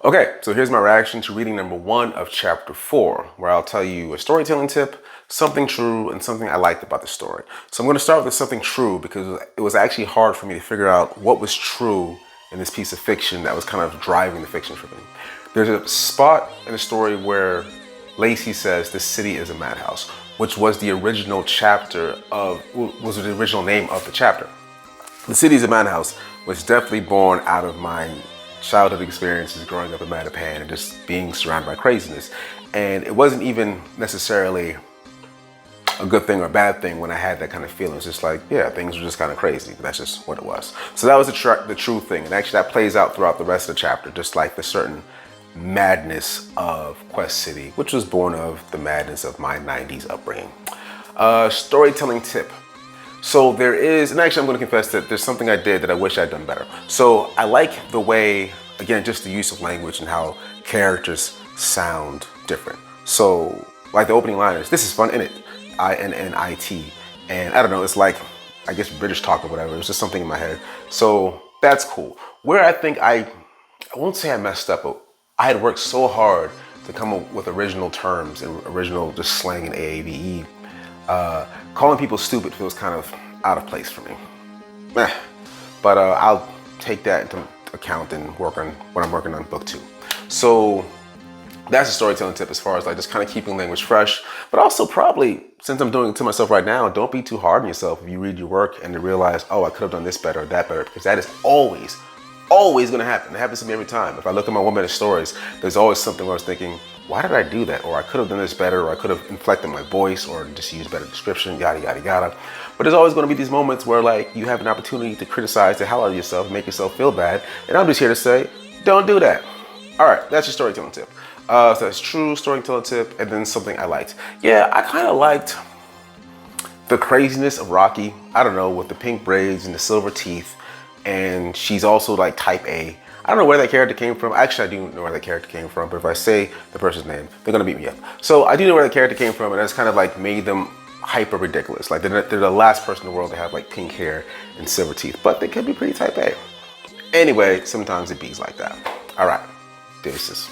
Okay, so here's my reaction to reading number 1 of chapter 4, where I'll tell you a storytelling tip, something true, and something I liked about the story. So I'm going to start with something true because it was actually hard for me to figure out what was true in this piece of fiction that was kind of driving the fiction for me. There's a spot in the story where Lacey says the city is a madhouse, which was the original the original name of the chapter. The city is a madhouse was definitely born out of my childhood experiences growing up in Mattapan and just being surrounded by craziness. And it wasn't even necessarily a good thing or a bad thing when I had that kind of feeling. It's just like, yeah, things were just kind of crazy. But that's just what it was. So that was the true thing. And actually that plays out throughout the rest of the chapter, just like the certain madness of Quest City, which was born of the madness of my 90s upbringing. Storytelling tip. So there is, and actually I'm going to confess that there's something I did that I wish I'd done better. So I like the way, again, just the use of language and how characters sound different. So like the opening line is, "This is fun, innit? INNIT." And I don't know, it's like, I guess British talk or whatever. It was just something in my head. So that's cool. Where I think I won't say I messed up, but I had worked so hard to come up with original terms and original just slang and AAVE. Calling people stupid feels kind of out of place for me. But I'll take that into account and work on when I'm working on book 2. So that's a storytelling tip as far as like just kind of keeping language fresh, but also probably, since I'm doing it to myself right now, don't be too hard on yourself if you read your work and you realize, oh, I could have done this better or that better, because that is always gonna happen. It happens to me every time. If I look at my 1-minute stories, there's always something where I was thinking, why did I do that? Or I could have done this better, or I could have inflected my voice, or just used better description, yada, yada, yada. But there's always gonna be these moments where like you have an opportunity to criticize the hell out of yourself, make yourself feel bad. And I'm just here to say, don't do that. All right, that's your storytelling tip. So that's true storytelling tip, and then something I liked. Yeah, I kind of liked the craziness of Rocky. I don't know, with the pink braids and the silver teeth. And she's also like type A. I don't know where that character came from. Actually, I do know where that character came from, but if I say the person's name, they're gonna beat me up. So I do know where the character came from, and that's kind of like made them hyper ridiculous. Like they're the last person in the world to have like pink hair and silver teeth, but they could be pretty type A. Anyway, sometimes it bees like that. All right, deuces.